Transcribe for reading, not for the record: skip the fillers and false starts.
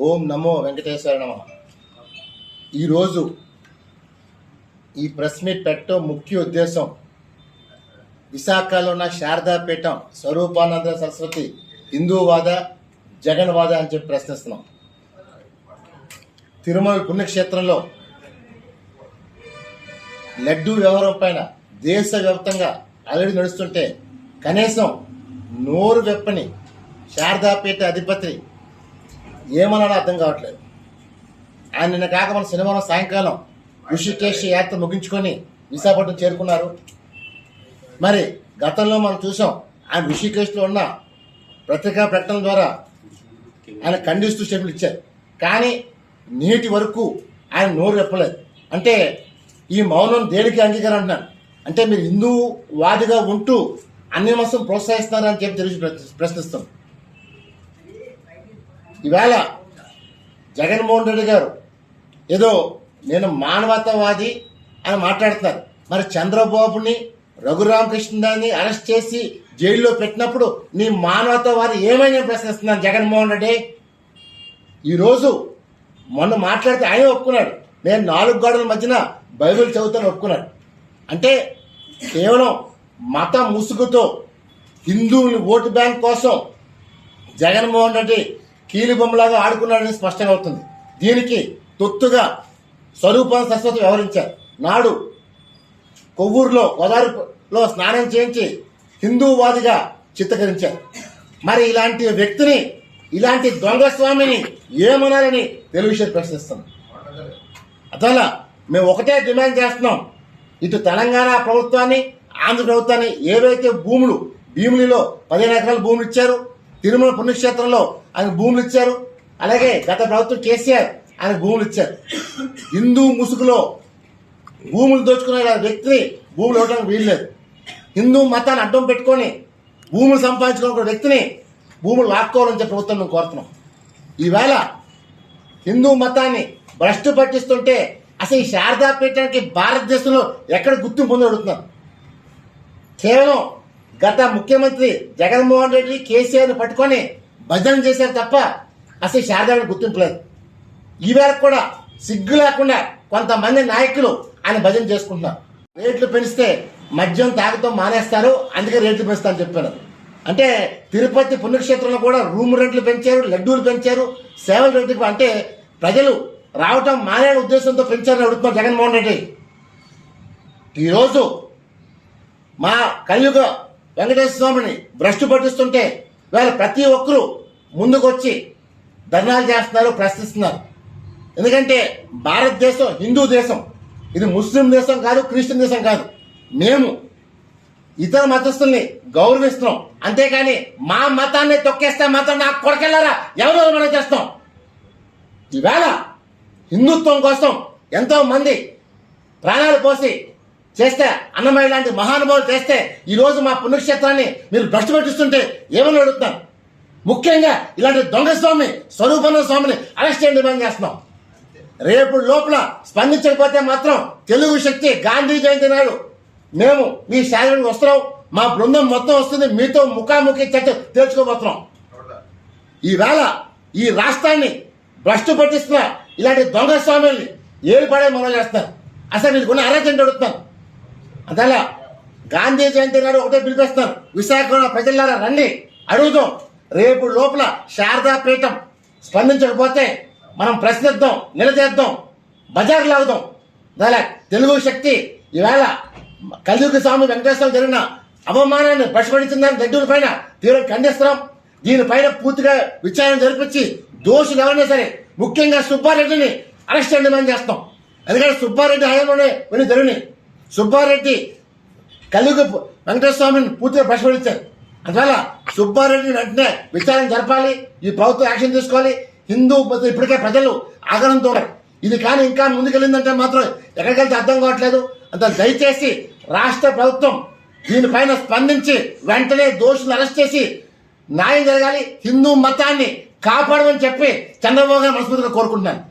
ఓం నమో వెంకటేశ్వర నమః. ఈరోజు ఈ ప్రెస్ మీట్ పెట్టడం ముఖ్య ఉద్దేశం విశాఖలో ఉన్న శారదాపీఠం స్వరూపానంద సరస్వతి హిందూవాద జగన్వాద అని చెప్పి ప్రశ్నిస్తున్నాం. తిరుమల పుణ్యక్షేత్రంలో లడ్డూ వ్యవహారం పైన దేశవ్యాప్తంగా అలడి నడుస్తుంటే కనీసం నోరు వెప్పని శారదాపీఠ అధిపతి ఏమన్నాడో అర్థం కావట్లేదు. ఆయన నిన్న కాక మన శనివారం సాయంకాలం ఋషికేశ్ యాత్ర ముగించుకొని విశాఖపట్నం చేరుకున్నారు. మరి గతంలో మనం చూసాం ఆయన ఋషికేశ్లో ఉన్న పత్రికా ప్రకటన ద్వారా ఆయన ఖండిస్తూ స్టేట్మెంట్ ఇచ్చారు. కానీ నేటి వరకు ఆయన నోరు వెప్పలేదు. అంటే ఈ మౌనం దేనికి అంగీకారం అంటున్నారు అంటే మీరు హిందూ వాదిగా ఉంటూ అన్యమతం ప్రోత్సహిస్తున్నారని చెప్పి తెలిసి ప్రశ్నిస్తాం. ఈవేళ జగన్మోహన్ రెడ్డి గారు ఏదో నేను మానవతావాది అని మాట్లాడుతున్నారు. మరి చంద్రబాబుని రఘురామకృష్ణని అరెస్ట్ చేసి జైల్లో పెట్టినప్పుడు నీ మానవతావాది ఏమైనా ప్రశ్నిస్తున్నాను జగన్మోహన్ రెడ్డి. ఈరోజు మొన్న మాట్లాడితే ఆయన ఒప్పుకున్నాడు, నేను 4 గోడల మధ్యన బైబిల్ చదువుతాను ఒప్పుకున్నాడు. అంటే కేవలం మత ముసుగుతో హిందువుని ఓటు బ్యాంక్ కోసం జగన్మోహన్ రెడ్డి కీలుబొమ్మలాగా ఆడుకున్నాడని స్పష్టంగా అవుతుంది. దీనికి తొత్తుగా స్వరూపానంద సరస్వతి వ్యవహరించారు. నాడు కొవ్వూరులో గోదావరిలో స్నానం చేయించి హిందూవాదిగా చిత్రీకరించారు. మరి ఇలాంటి వ్యక్తిని, ఇలాంటి దొంగ స్వామిని ఏమనాలని తెలుగుదేశం ప్రశ్నిస్తున్నాం. అసలు మేము ఒకటే డిమాండ్ చేస్తున్నాం, ఇటు తెలంగాణ ప్రభుత్వాన్ని ఆంధ్ర ప్రభుత్వాన్ని ఏవైతే భూములు భీమునిలో 15 ఎకరాల భూములు ఇచ్చారు, తిరుమల పుణ్యక్షేత్రంలో ఆయన భూములు ఇచ్చారు, అలాగే గత ప్రభుత్వం కేసీఆర్ ఆయన భూములు ఇచ్చారు. హిందూ ముసుగులో భూములు దోచుకునే వ్యక్తిని భూములు ఇవ్వడానికి వీల్లేదు. హిందూ మతాన్ని అడ్డం పెట్టుకొని భూములు సంపాదించుకున్న వ్యక్తిని భూములు లాక్కోవాలని చెప్పి ప్రభుత్వం మేము కోరుతున్నాం. ఈవేళ హిందూ మతాన్ని భ్రష్టు పట్టిస్తుంటే అసలు ఈ శారదాపీఠానికి భారతదేశంలో ఎక్కడ గుర్తింపు పొంది అడుగుతున్నారు. కేవలం గత ముఖ్యమంత్రి జగన్మోహన్ రెడ్డి కేసీఆర్ని పట్టుకొని భజన చేశారు తప్ప అసలు శారదాపీఠం గుర్తింపు లేదు. ఈవేళ కూడా సిగ్గు లేకుండా కొంతమంది నాయకులు ఆయన భజన చేసుకుంటున్నారు. రేట్లు పెంచితే మద్యం తాగటం మానేస్తారు, అందుకే రేట్లు పెంచుతారని చెప్పారు. అంటే తిరుపతి పుణ్యక్షేత్రంలో కూడా రూమ్ రెంట్లు పెంచారు, లడ్డూలు పెంచారు, సేవల రేట్లు అంటే ప్రజలు రావటం మానే ఉద్దేశంతో పెంచారని అడుగుతున్నారు జగన్మోహన్ రెడ్డి. ఈరోజు మా కలియుగ వెంకటేశ్వర స్వామిని భ్రష్టు పట్టిస్తుంటే వీళ్ళు ప్రతి ఒక్కరూ ముందుకొచ్చి ధర్నాలు చేస్తున్నారు, ప్రశ్నిస్తున్నారు. ఎందుకంటే భారతదేశం హిందూ దేశం, ఇది ముస్లిం దేశం కాదు, క్రిస్టియన్ దేశం కాదు. మేము ఇతర మతస్థుల్ని గౌరవిస్తున్నాం, అంతేకాని మా మతాన్ని తొక్కేస్తే మాత్రం నాకు కొడకెళ్ళారా ఎవరో మనం చేస్తాం. ఈవేళ హిందుత్వం కోసం ఎంతో మంది ప్రాణాలు పోసి చేస్తే, అన్నమయ్య లాంటి మహానుభావులు చేస్తే ఈరోజు మా పుణ్యక్షేత్రాన్ని మీరు భ్రష్టు పట్టిస్తుంటే ఏమని అడుగుతున్నాం. ముఖ్యంగా ఇలాంటి దొంగ స్వామి స్వరూపానంద స్వామిని అరెస్ట్ చేయండి డిమాండ్ చేస్తున్నాం. రేపు లోపల స్పందించకపోతే మాత్రం తెలుగు శక్తి గాంధీ జయంతి నాడు మేము మీ శారీరకి వస్తున్నాం, మా బృందం మొత్తం వస్తుంది, మీతో ముఖాముఖి చర్చ తేల్చుకోబోతున్నాం. ఈవేళ ఈ రాష్ట్రాన్ని భ్రష్టు పట్టిస్తున్న ఇలాంటి దొంగ స్వామిని ఏలుపడే మనం చేస్తున్నారు. అసలు వీళ్ళకి ఉన్న అర్హత అడుగుతున్నాను. అందువల్ల గాంధీ జయంతి నాడు ఒకటే పిలిపిస్తున్నారు, విశాఖలో ప్రజలారా రండి అడుగుదాం. రేపు లోపల శారదాపీఠం స్పందించకపోతే మనం ప్రశ్నిద్దాం, నిలదీద్దాం, బజార్ లాగుదాం. దాని తెలుగు శక్తి ఈవేళ కలియుగ స్వామి వెంకటేశ్వరం జరిగిన అవమానాన్ని ప్రశ్నించిందని రెడ్డి పైన తీవ్రంగా ఖండిస్తున్నాం. దీనిపైన పూర్తిగా విచారణ జరిపించి దోషులు ఎవరైనా సరే, ముఖ్యంగా సుబ్బారెడ్డిని అరెస్ట్ డిమాండ్ చేస్తాం. ఎందుకంటే సుబ్బారెడ్డి హయాంలోనే కొన్ని జరిగినాయి. సుబ్బారెడ్డి కలియుగ వెంకటేశ్వర స్వామిని పూర్తిగా ప్రశ్నించారు. అందువల్ల సుబ్బారెడ్డిని వెంటనే విచారణ జరపాలి, ఈ ప్రభుత్వం యాక్షన్ తీసుకోవాలి. హిందూ ఇప్పటికే ప్రజలు ఆగ్రహంతో ఇది కానీ ఇంకా ముందుకెళ్ళిందంటే మాత్రం ఎక్కడికి వెళ్తే అర్థం కావట్లేదు. అంత దయచేసి రాష్ట్ర ప్రభుత్వం దీనిపైన స్పందించి వెంటనే దోషులు అరెస్ట్ చేసి న్యాయం జరగాలి, హిందూ మతాన్ని కాపాడమని చెప్పి చంద్రబాబు గారు మనస్ఫూర్తిగా కోరుకుంటున్నాను.